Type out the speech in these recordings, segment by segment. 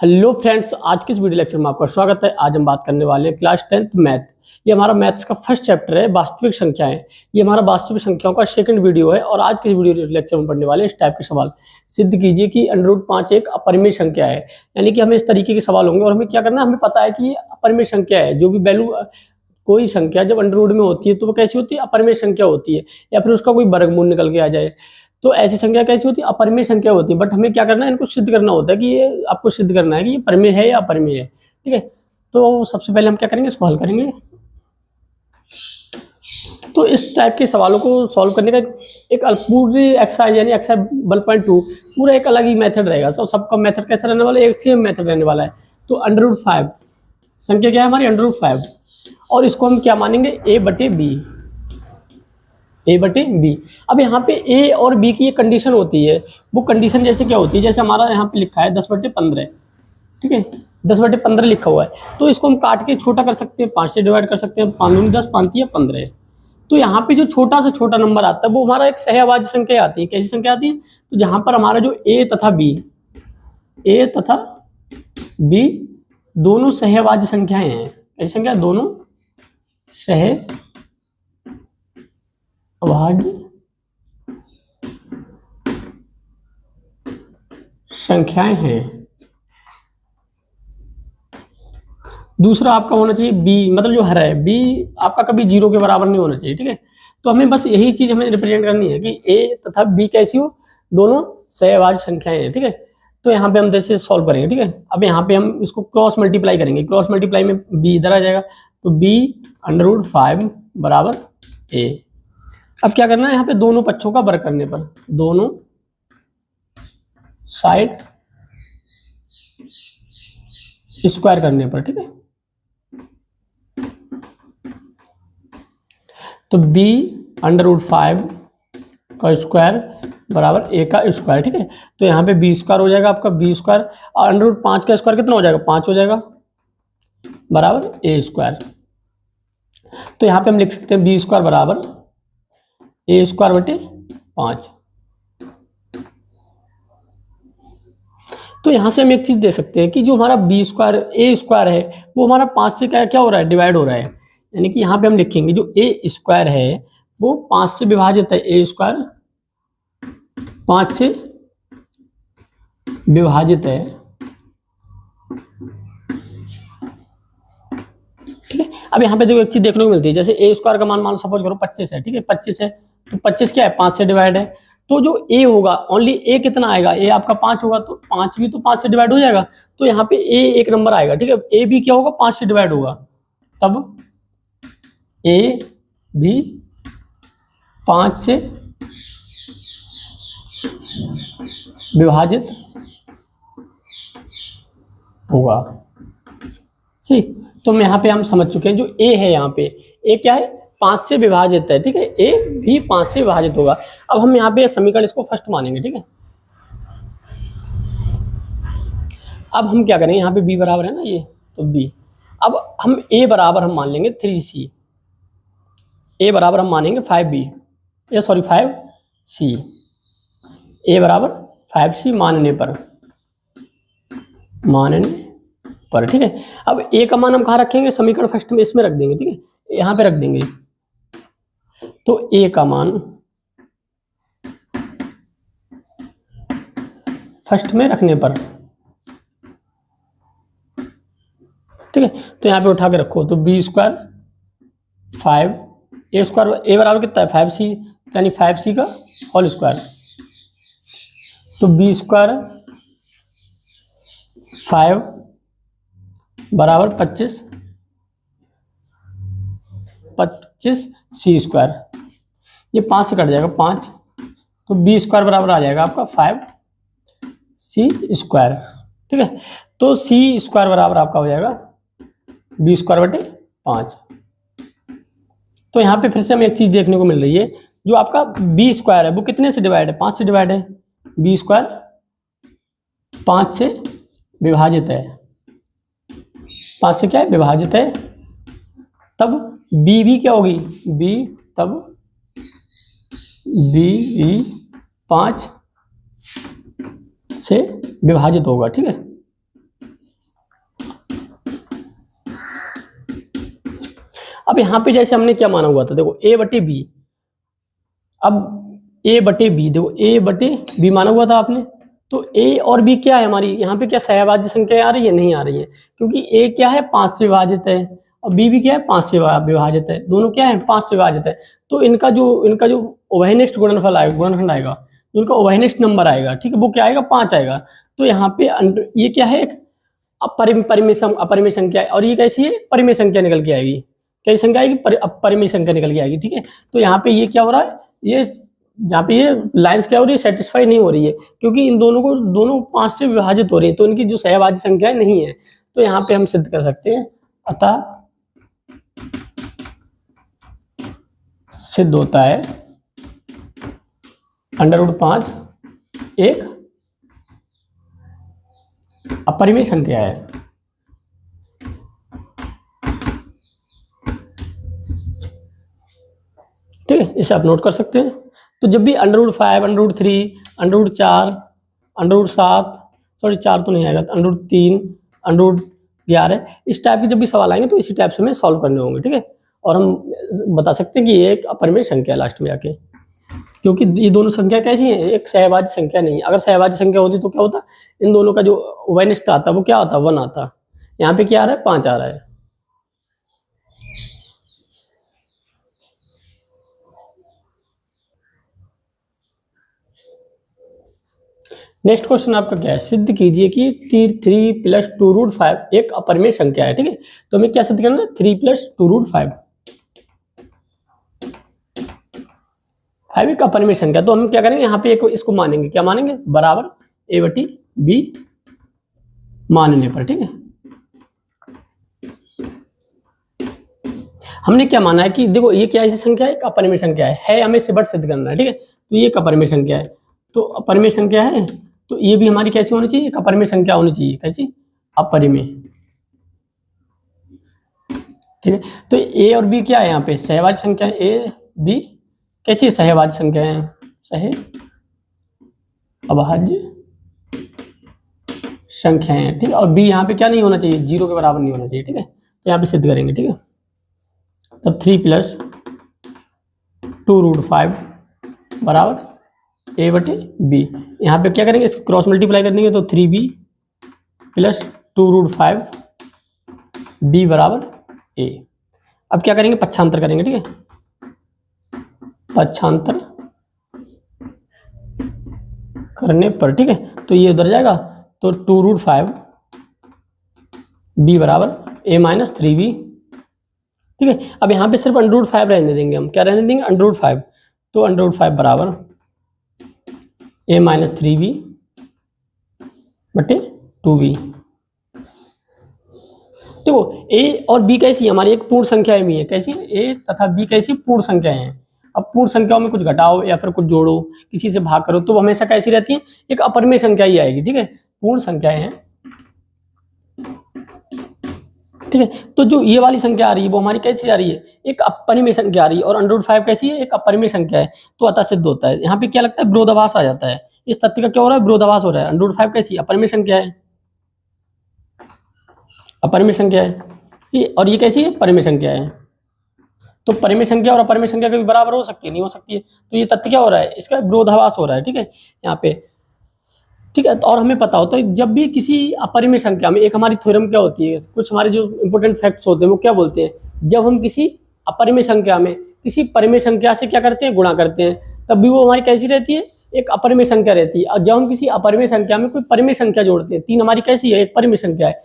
Hello friends, आज के इस वीडियो लेक्चर में आपका स्वागत है। आज हम बात करने वाले हैं क्लास 10th मैथ। ये हमारा मैथ्स का फर्स्ट चैप्टर है, वास्तविक संख्याएं। ये हमारा वास्तविक संख्याओं का सेकंड वीडियो है और आज के इस वीडियो लेक्चर में पढ़ने वाले इस टाइप के सवाल। सिद्ध कीजिए कि √5 एक अपरिमेय संख्या है। यानी कि हमें इस तरीके के सवाल होंगे और हमें क्या करना है, हमें पता है कि ये अपरिमेय संख्या है। जो भी वैल्यू कोई संख्या जब अंडर रूट में होती है तो वो कैसी होती है, अपरिमेय संख्या होती है, या फिर उसका कोई वर्गमूल निकल के आ जाए तो ऐसी संख्या कैसी होती है, अपरिमेय संख्या होती है। बट हमें क्या करना है, इनको सिद्ध करना होता है कि ये आपको सिद्ध करना है कि ये परिमेय है या अपरिमेय है। ठीक है, तो सबसे पहले हम क्या करेंगे, इसको हल करेंगे। तो इस टाइप के सवालों को सॉल्व करने का एक पूरी एक्सरसाइज यानी एक्सरसाइज 1.2 पूरा एक अलग ही मेथड रहेगा। सबका मेथड कैसा रहने वाला है, एक सेम मेथड रहने वाला है। तो √5 संख्या क्या है हमारी, √5, और इसको हम क्या मानेंगे, a/b। अब यहाँ पे a और b की एक कंडीशन होती है। वो कंडीशन जैसे क्या होती है, जैसे हमारा यहाँ पे लिखा है 10/15। ठीक है, 10/15 लिखा हुआ है, तो इसको हम काट के छोटा कर सकते हैं, 5 से डिवाइड कर सकते हैं। 5 दूनी 10, 5 तिया 15। तो यहाँ पे जो छोटा से छोटा नंबर आता है वो हमारा एक सहअभाज्य संख्या आती है। कैसी संख्या आती है, तो जहाँ पर हमारा जो a तथा b दोनों सहअभाज्य संख्याएं हैं। कैसी संख्या, दोनों सहअभाज्य संख्याएं हैं। दूसरा आपका होना चाहिए b, मतलब जो हर है b आपका कभी 0 के बराबर नहीं होना चाहिए। ठीक है, तो हमें बस यही चीज हमें रिप्रेजेंट करनी है कि a तथा b कैसी हो, दोनों सहअभाज्य संख्याएं हैं। ठीक है, तो यहाँ पे हम जैसे सॉल्व करेंगे। ठीक है, अब यहाँ पे हम इसको क्रॉस मल्टीप्लाई करेंगे। क्रॉस मल्टीप्लाई में b इधर आ जाएगा, तो b √5 बराबर a। अब क्या करना है, यहाँ पे दोनों पक्षों का वर्ग करने पर, दोनों साइड स्क्वायर करने पर। ठीक है, तो b √5 का स्क्वायर बराबर a का स्क्वायर। ठीक है, तो यहाँ पे b स्क्वायर हो जाएगा आपका, b स्क्वायर, और √5 का स्क्वायर कितना हो जाएगा, 5 हो जाएगा, बराबर a स्क्वायर। तो यहाँ पे हम लिख सकते हैं b स्क्वायर बराबर a स्क्वायर बटे 5। तो यहाँ से हम एक चीज दे सकते हैं कि जो हमारा b स्क्वायर a स्क्वायर है वो हमारा 5 से क्या हो रहा है, डिवाइड हो रहा है। यानी कि यहाँ पे हम लिखेंगे जो a स्क्वायर है वो 5 से विभाजित है, a स्क्वायर 5 से विभाजित है। ठीक है, अब यहाँ पे देखो एक चीज देखने को मिलती है, जैसे a स्क्वायर का मान सपोज करो 25 है। ठीक है, 25 है तो 25 क्या है, 5 से डिवाइड है। तो जो a होगा, ओनली a कितना आएगा, a आपका 5 होगा, तो 5 भी तो 5 से डिवाइड हो जाएगा। तो यहाँ पे a एक नंबर आएगा। ठीक है, a भी क्या होगा, 5 से डिवाइड होगा, तब a भी 5 से विभाजित होगा। ठीक, तो यहाँ पे हम समझ चुके हैं जो a है, यहाँ पे a क्या है, 5 से विभाजित है। ठीक है, a भी 5 से विभाजित होगा। अब हम यहाँ पे समीकरण इसको फर्स्ट मानेंगे। ठीक है, अब हम क्या करेंगे, यहाँ पे b बराबर है ना ये, तो b। अब हम a बराबर हम मान लेंगे 3c, a बराबर हम मानेंगे 5b, या सॉरी 5c, a बराबर 5c मानने पर। ठीक है, अब a का मान हम कहाँ रखेंगे, समीकरण फर्स्ट में इसमें रख देंगे। ठीक है, यहाँ पे रख देंगे, तो a का मान फर्स्ट में रखने पर। ठीक है, तो यहाँ पे उठा के रखो, तो b square 5 a square, a बराबर कितना है 5c, यानी 5c का होल स्क्वायर। तो b स्क्वायर 5 बराबर 25c स्क्वायर, ये 5 से कट जाएगा 5, तो b स्क्वायर बराबर आ जाएगा आपका 5c स्क्वायर। ठीक है, तो c स्क्वायर बराबर आपका हो जाएगा b स्क्वायर बटे 5। तो यहाँ पे फिर से हमें एक चीज देखने को मिल रही है, जो आपका b स्क्वायर है वो कितने से डिवाइड है, 5 से डिवाइड है। b स्क्वायर 5 से विभाजित है, 5 से क्या है, विभाजित है, तब b भी क्या होगी, b तब b 5 से विभाजित होगा। ठीक है, अब यहाँ पे जैसे हमने क्या माना हुआ था, देखो a बटे b, अब a बटे b, देखो a बटे b माना हुआ था आपने, तो a और b क्या है हमारी, यहाँ पे क्या सहभाज्य संख्या आ रही है, नहीं आ रही है, क्योंकि a क्या है 5 से विभाजित है और b भी क्या है 5 से विभाजित है, दोनों क्या है 5 से विभाजित है। तो इनका जो उभयनिष्ठ गुणनफल आएगा, गुणनखंड आएगा, इनका उभयनिष्ठ नंबर आएगा, ठीक है, वो क्या आएगा 5 आएगा। तो यहाँ पे ये क्या है, एक अपरिमेय संख्या है, और ये कैसी है, परिमेय संख्या निकल के आएगी, कैसी संख्या आएगी, परिमेय संख्या निकल के आएगी, ठीक है। तो यहाँ पे ये क्या हो रहा है, ये जहाँ पे ये लाइंस क्या हो रही है, सेटिस्फाई नहीं हो रही है, क्योंकि इन दोनों 5 से विभाजित हो रही है, तो इनकी जो सहभाज्य संख्या नहीं है। तो यहाँ पे हम सिद्ध कर सकते हैं, अतः सिद्ध होता है √5 एक अपरिमेय संख्या है। ठीक है, इसे आप नोट कर सकते हैं। तो जब भी √5, √3, √4, √7, सॉरी 4 तो नहीं आएगा, √3, √11 इस टाइप के जब भी सवाल आएंगे तो इसी टाइप से हमें सॉल्व करने होंगे, ठीक है। और हम बता सकते हैं कि ये एक अपरिमेय संख्या है लास्ट में जाके, क्योंकि ये दोनों संख्या कैसी है, एक सहभाज्य संख्या नहीं है। अगर सहभाज्य संख्या होती तो क्या होता, इन दोनों का जो उभयनिष्ठ आता वो क्या आता, 1 आता। यहाँ पे क्या आ रहा है, 5 आ रहा है। नेक्स्ट क्वेश्चन आपका क्या है, सिद्ध कीजिए कि 3 + 2√5 एक अपरिमेय संख्या है, ठीक है। तो हमें क्या सिद्ध करना है, 3 + 2√5 5 एक अपरिमेय संख्या। तो हम क्या करेंगे, यहाँ पे एक इसको मानेंगे, क्या मानेंगे, बराबर a बटी b मानने पर, ठीक है। हमने क्या माना है कि देखो ये क्या ऐसी संख्या है, एक अपरिमेय संख्या है, हमें सिबट सिद्ध करना है, ठीक है। तो ये एक अपरिमेय संख्या है, तो अपरिमेय संख्या है, तो ये भी हमारी कैसी होनी चाहिए, एक अपरिमेय संख्या होनी चाहिए, कैसी, अपरिमेय, ठीक है। तो a और b क्या है, यहाँ पे सहभाज्य संख्या है, a b कैसी सहभाज्य संख्या है, अभाज्य संख्या है, ठीक है। और b यहाँ पे क्या नहीं होना चाहिए, 0 के बराबर नहीं होना चाहिए, ठीक है। तो यहाँ पे सिद्ध करेंगे, ठीक है। तब 3 + 2√5 बराबर a बटे b, यहाँ पे क्या करेंगे, इसको क्रॉस मल्टीप्लाई कर देंगे, तो 3b + 2√5 b बराबर a। अब क्या करेंगे, पक्षांतर करेंगे, ठीक है, पक्षांतर करने पर, ठीक है, तो ये उधर जाएगा, तो 2√5 b बराबर a - 3b, ठीक है। अब यहाँ पे सिर्फ √5 रहने देंगे, हम क्या रहने देंगे, √5, तो √5 बराबर a - 3b बटे 2b। देखो a और b कैसी है, हमारी एक पूर्ण संख्या में है, कैसी है, a तथा b कैसी पूर्ण संख्याएं हैं। अब पूर्ण संख्याओं में कुछ घटाओ या फिर कुछ जोड़ो, किसी से भाग करो, तो हमेशा कैसी रहती है, एक अपरिमेय संख्या ही आएगी, ठीक है। पूर्ण संख्याएं हैं, ठीक है। तो जो ये वाली संख्या आ रही है वो हमारी कैसी आ रही है, एक अपरिमेय संख्या आ रही है, और √5 कैसी है, एक अपरिमेय संख्या है, तो अतः सिद्ध होता है। यहाँ पे क्या लगता है, विरोधाभास आ जाता है, इस तथ्य का क्या हो रहा है, विरोधाभास हो रहा है। √5 कैसी अपरिमेय संख्या है, अपरिमेय संख्या है, और ये कैसी है, परिमेय संख्या है। तो परिमेय संख्या और अपरिमेय संख्या कभी बराबर हो सकती है, नहीं हो सकती है। तो ये तथ्य क्या हो रहा है, इसका विरोधाभास हो रहा है, ठीक है, यहाँ पे, ठीक है। और हमें पता होता है जब भी किसी अपरिमेय संख्या में, एक हमारी थ्योरम क्या होती है, कुछ हमारे जो इंपॉर्टेंट फैक्ट्स होते हैं वो क्या बोलते हैं, जब हम किसी अपरिमेय संख्या में किसी परिमेय संख्या से क्या करते हैं, गुणा करते हैं, तब भी वो हमारी कैसी रहती है, एक अपरिमेय संख्या रहती है। और जब हम किसी अपरिमेय संख्या में कोई परिमेय संख्या जोड़ते हैं, 3 हमारी कैसी है, एक परिमेय संख्या है,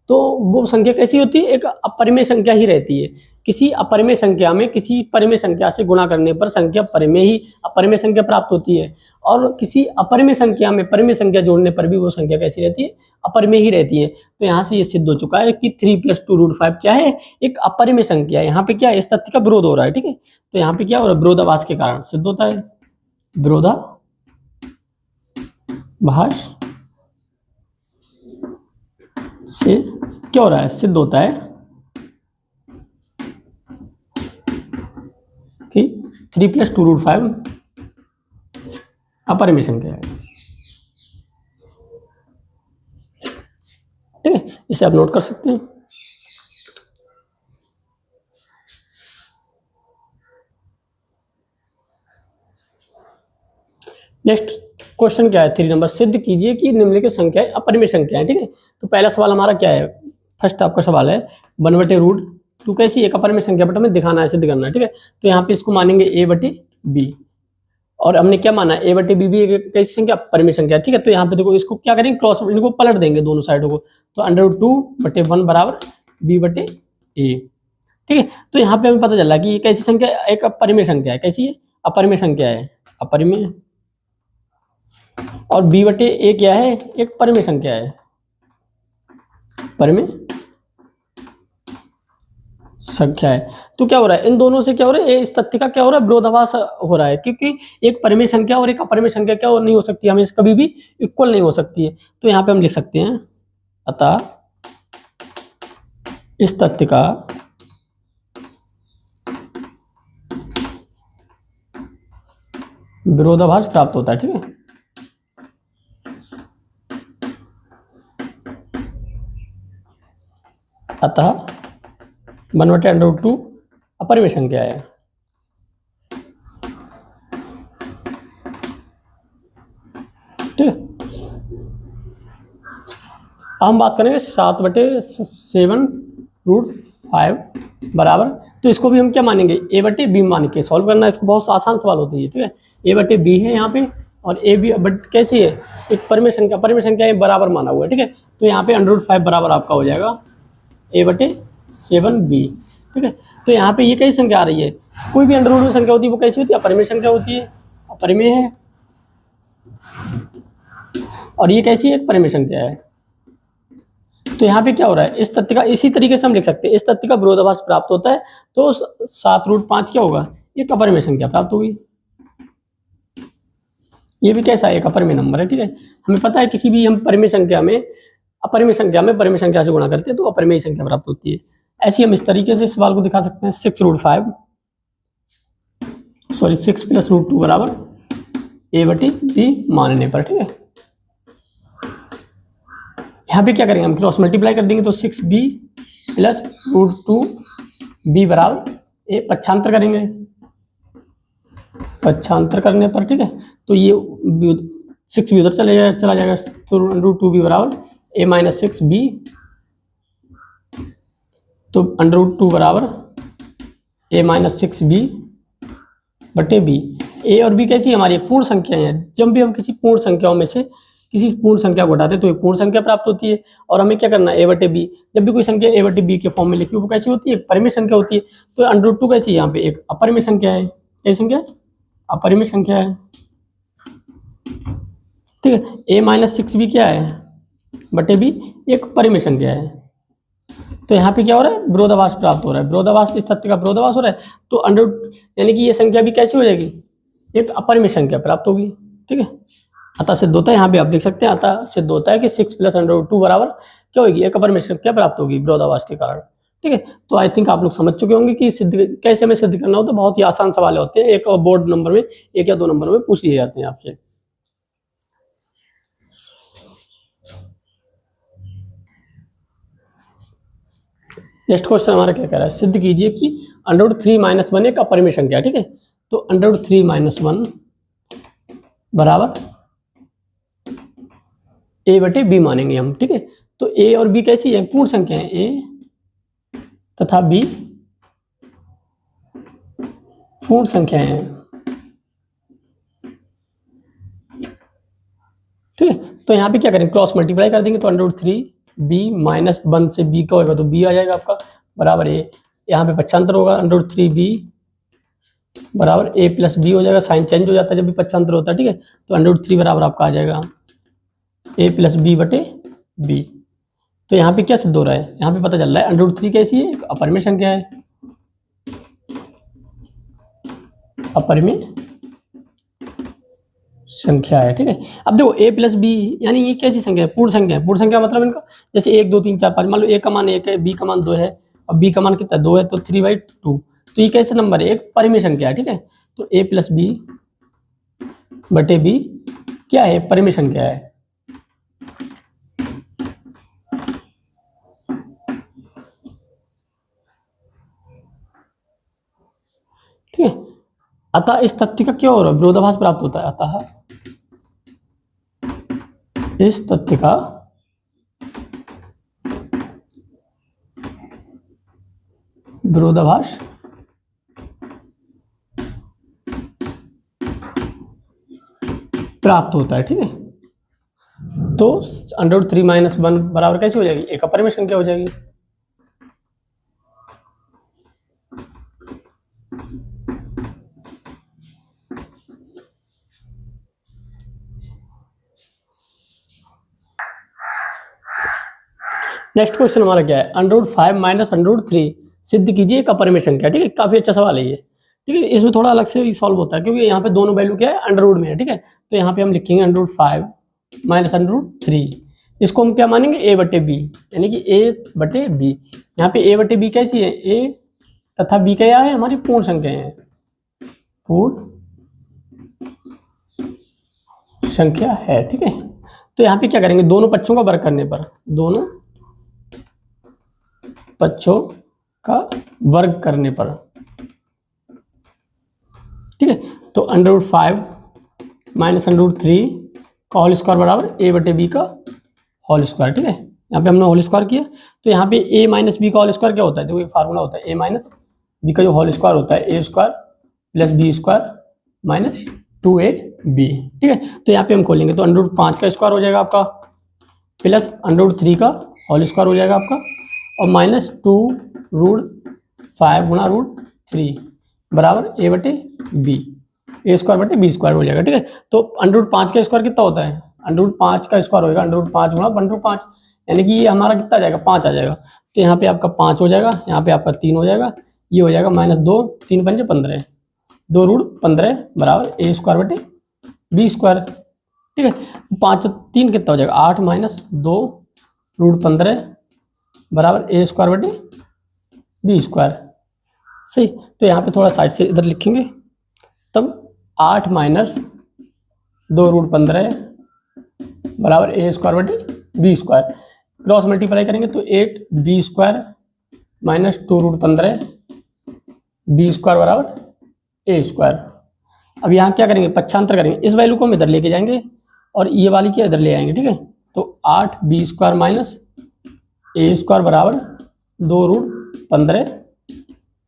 तो वो संख्या कैसी होती है, एक अपरिमेय संख्या ही रहती है। किसी अपरिमेय संख्या में किसी परिमेय संख्या से गुणा करने पर संख्या अपरिमेय संख्या प्राप्त होती है, और किसी अपरिमेय संख्या में परिमेय संख्या जोड़ने पर भी वो संख्या कैसी रहती है, अपरिमेय ही रहती है। तो यहाँ से ये सिद्ध हो चुका है कि 3 + 2√5 क्या है, एक अपरिमेय संख्या है। यहाँ पे क्या है, इस तथ्य का विरोध हो रहा है, ठीक है। तो यहाँ पे क्या हो रहा है, विरोधाभास के कारण सिद्ध होता है, विरोधाभास से क्या हो रहा है, सिद्ध होता है कि 3 + 2√5 अपरिमेय संख्या है, ठीक है। इसे आप नोट कर सकते हैं। नेक्स्ट क्वेश्चन क्या है 3 नंबर, सिद्ध कीजिए कि निम्नलिखित संख्याएं अपरिमेय संख्या है। ठीक है, तो पहला सवाल हमारा क्या है, फर्स्ट आपका सवाल है 1/√2 कैसी एक अपरिमेय संख्या, बट हमें दिखाना है, सिद्ध करना है। ठीक है, तो यहाँ पे इसको मानेंगे a/b, और हमने क्या माना a/b भी एक कैसी संख्या, परिमेय संख्या। ठीक है, तो यहाँ पे देखो इसको क्या करेंगे, क्रॉस इनको पलट देंगे दोनों साइडों को, तो √2/1 बराबर b/a। ठीक है, तो यहाँ पे हमें पता चला कि ये कैसी संख्या, एक अपरिमेय संख्या है। कैसी है, अपरिमेय संख्या है, अपरिमेय। और b/a क्या है, एक परिमेय संख्या है, परिमेय संख्या है। तो क्या हो रहा है, इन दोनों से क्या हो रहा है, इस तथ्य का क्या हो रहा है, विरोधाभास हो रहा है, क्योंकि एक परिमेय संख्या और एक अपरिमेय संख्या क्या नहीं हो सकती, हमें कभी भी इक्वल नहीं हो सकती है। तो यहाँ पे हम लिख सकते हैं, अतः इस तथ्य का विरोधाभास प्राप्त होता है। ठीक है, अतः 1/√2 अपरिमेय संख्या है। ठीक है, अब हम बात करेंगे 7/7√5 बराबर, तो इसको भी हम क्या मानेंगे, a/b मान के सॉल्व करना है इसको, बहुत आसान सवाल होती है। ठीक है, a/b है यहाँ पे, और a भी बट कैसी है, एक परिमेय संख्या, परिमेय संख्या ये बराबर माना हुआ है। ठीक है, तो यहाँ पे √5 बराबर आपका हो जाएगा a/7b। ठीक है, तो यहाँ पे ये कैसी संख्या आ रही है, कोई भी अंडर रूट में संख्या होती है वो कैसी होती है, अपरिमेय संख्या होती है, अपरिमेय है। और ये कैसी है, एक परिमेय संख्या है। तो यहाँ पे क्या हो रहा है, इस तथ्य का इसी तरीके से हम लिख सकते हैं, इस तथ्य का विरोधाभास प्राप्त होता है, तो 7√5 क्या होगा, एक अपरिमेय संख्या प्राप्त होगी। ये भी कैसा है, एक अपरिमेय नंबर है। ठीक है, हमें पता है किसी भी हम परिमेय संख्या में, अपरिमेय संख्या में परिमेय संख्या से गुणा करते हैं तो अपरिमेय संख्या प्राप्त होती है। ऐसे हम इस तरीके से सवाल को दिखा सकते हैं, 6 + √2 बराबर a/b मानने पर। ठीक है, यहाँ पे क्या करेंगे, हम क्रॉस मल्टीप्लाई कर देंगे, तो 6b + √2b बराबर a, पक्षांतर करेंगे, पक्षांतर करने पर। ठीक है, तो ये 6b उधर चला जाएगा, तो √2b बराबर a - 6b, तो √2 बराबर a - 6b/b। a और b कैसी हमारी पूर्ण संख्याएं हैं, जब भी हम किसी पूर्ण संख्याओं में से किसी पूर्ण संख्या को हटाते हैं तो एक पूर्ण संख्या प्राप्त होती है। और हमें क्या करना है, a/b, जब भी कोई संख्या a/b के फॉर्म में लिखी वो कैसी होती है, एक परिमेय संख्या होती है। तो √2 कैसी है, यहाँ पे एक अपरिमेय संख्या है, कैसी संख्या है, अपरिमेय संख्या है। ठीक है, a - 6b क्या है, /b एक परिमेय संख्या है। तो यहाँ पे क्या हो रहा है, विरोधाभास प्राप्त हो रहा है, विरोधाभास, इस तथ्य का विरोधाभास हो रहा है, तो अंडर यानी कि ये संख्या भी कैसी हो जाएगी, एक अपरिमेय संख्या प्राप्त होगी। ठीक है, अतः सिद्ध होता है, यहाँ पे आप लिख सकते हैं, अतः सिद्ध होता है कि 6 + √2 बराबर क्या होगी, एक अपरिमेय संख्या प्राप्त होगी विरोधाभास के कारण। ठीक है, तो आई थिंक आप लोग समझ चुके होंगे कि सिद्ध कैसे हमें सिद्ध करना हो, तो बहुत ही आसान सवाल होते हैं, एक बोर्ड नंबर में 1 या 2 नंबर में पूछ लिए जाते हैं आपसे। नेक्स्ट क्वेश्चन हमारा क्या कह रहा है, सिद्ध कीजिए कि √3 - 1 एक अपरिमेय संख्या। ठीक है, तो √3 - 1 बराबर a/b मानेंगे हम। ठीक है, तो a और b कैसी है, पूर्ण संख्या है, a तथा b पूर्ण संख्या है। ठीक है, तो यहाँ पे क्या करेंगे, क्रॉस मल्टीप्लाई कर देंगे, तो √3b - 1 से b का होगा तो b आ जाएगा आपका, बराबर a, यहाँ पे पक्षांतर होगा, √3b बराबर a + b हो जाएगा, साइन चेंज हो जाता है जब भी पक्षांतर होता है। ठीक है, तो √3 बराबर आपका आ जाएगा a + b/b। तो यहाँ पे क्या सिद्ध हो रहा है, यहाँ पे पता चल रहा है √3 कैसी है, एक अपरिमेय संख्या है, अपरिमेय संख्या है। ठीक है, अब देखो a + b यानी ये कैसी संख्या है, पूर्ण संख्या है। पूर्ण संख्या मतलब इनका जैसे 1 2 3 4 5, मान लो a का मान 1 है, b का मान 2 है, और b का मान कितना 2 है, तो 3/2। तो ये कैसे नंबर है, एक परिमेय संख्या है। ठीक है, तो a + b/b क्या है, परिमेय संख्या है। ठीक है, अतः इस तथ्य का क्या हो रहा है, विरोधाभास प्राप्त होता है, अतः इस तथ्य का विरोधाभास प्राप्त होता है। ठीक है, तो √3 - 1 बराबर कैसे हो जाएगी, एक अपरिमेय संख्या हो जाएगी। नेक्स्ट क्वेश्चन हमारा क्या है, √5 - √3 सिद्ध कीजिए एक अपरिमेय संख्या। ठीक है, काफी अच्छा सवाल है ये। ठीक है, इसमें थोड़ा अलग से सॉल्व होता है क्योंकि यहाँ पे दोनों वैल्यू क्या है, अंडर रूट में है। ठीक है, तो यहाँ पे हम लिखेंगे √5 - √3, इसको हम क्या मानेंगे, a/b, यानी कि a/b। यहाँ पे a/b कैसी है, a तथा b क्या है, हमारी पूर्ण संख्याएं हैं, पूर्ण संख्या है। ठीक है, तो यहाँ पे क्या करेंगे, दोनों पक्षों का वर्ग करने पर, दोनों पक्षों का वर्ग करने पर, ठीक है, तो √5 - √3 का होल स्क्वायर बराबर a/b का होल स्क्वायर। ठीक है, यहाँ पे हमने होल स्क्वायर किया, तो यहाँ पे a - b का होल स्क्वायर क्या होता है, देखो एक फार्मूला होता है, a - b का जो होल स्क्वायर होता है a² + b² - 2ab। ठीक है, तो यहाँ पे हम खोलेंगे तो √5 का स्क्वायर हो जाएगा आपका, प्लस √3 का होल स्क्वायर हो जाएगा आपका, और -2√5 गुणा √3 बराबर a/b, a² / b² हो जाएगा। ठीक है, तो √5 का स्क्वायर कितना होता है, √5 का स्क्वायर होगा √5 गुणा 1/5, यानी कि ये हमारा कितना आ जाएगा, 5 आ जाएगा। तो यहाँ पे आपका 5 हो जाएगा, यहाँ पे आपका 3 हो जाएगा, ये हो जाएगा -2, 3 × 5 = 15, 2√15 बराबर a² / b²। ठीक है, 5 3 कितना हो जाएगा, 8 - 2√15 बराबर a² / b²। सही, तो यहाँ पे थोड़ा साइड से इधर लिखेंगे, तब 8 - 2√15 बराबर a² / b²। क्रॉस मल्टीप्लाई करेंगे तो 8b² - 2√15 b² बराबर a²। अब यहाँ क्या करेंगे, पक्षांतर करेंगे, इस वैल्यू को हम इधर लेके जाएंगे और ये वाली क्या इधर ले आएंगे। ठीक है, तो 8b² - a² बराबर 2√15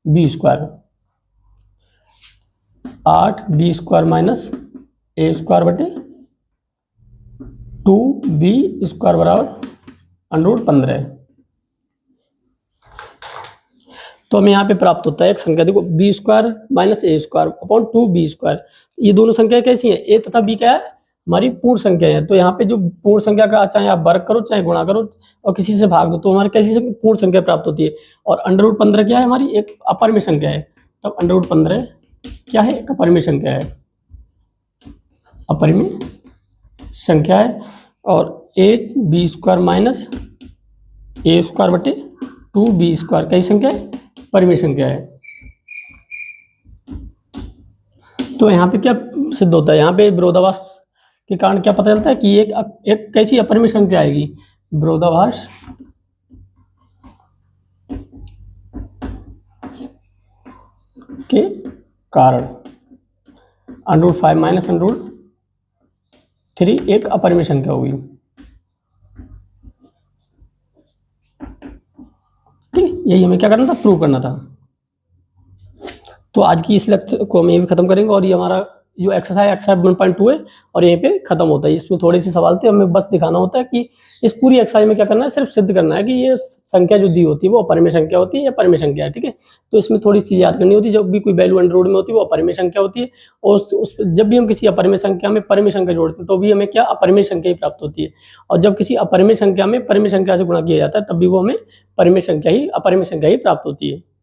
b², 8b² - a² / 2b² बराबर √15। तो हमें यहाँ पे प्राप्त होता है एक संख्या, देखो b² - a² अपॉन 2b²। ये दोनों संख्या कैसी हैं, a तथा b क्या है, हमारी पूर्ण संख्या है। तो यहाँ पे जो पूर्ण संख्या का चाहे आप वर्ग करो चाहे गुणा करो और किसी से भाग दो, तो हमारी कैसी पूर्ण संख्या प्राप्त होती है। और √15 क्या है, हमारी एक अपरिमेय संख्या है, तब √15 क्या है, एक अपरिमेय संख्या है, अपरिमेय संख्या है। और 8b² - a² बटे 2b² कैसी संख्या है, परिमेय संख्या है। तो यहाँ पे क्या सिद्ध होता है, यहाँ पे विरोधाभास के कारण क्या पता चलता है कि एक कैसी अपरिमेय संख्या आएगी, विरोधाभास के कारण √5 - √3 एक अपरिमेय संख्या होगी। ठीक, यही हमें क्या करना था, प्रूव करना था। तो आज की इस लेक्चर को हम यहीं पे खत्म करेंगे और ये हमारा जो एक्सरसाइज 1.2 है और यहीं पे खत्म होता है। इसमें थोड़े से सवाल थे, हमें बस दिखाना होता है कि इस पूरी एक्सरसाइज में क्या करना है, सिर्फ सिद्ध करना है कि ये संख्या जो दी होती है वो अपरिमेय संख्या होती है या परिमेय संख्या है। ठीक है, तो इसमें थोड़ी सी याद करनी होती है, जब भी कोई वैल्यू अंडर रूट में होती है वो अपरिमेय संख्या होती है, और जब भी हम किसी अपरिमेय संख्या में परिमेय संख्या जोड़ते हैं तो भी हमें क्या अपरिमेय संख्या ही प्राप्त होती है, और जब किसी अपरिमेय संख्या में परिमेय संख्या से गुणा किया जाता है तब भी वो हमें परिमेय संख्या ही अपरिमेय संख्या ही प्राप्त होती है।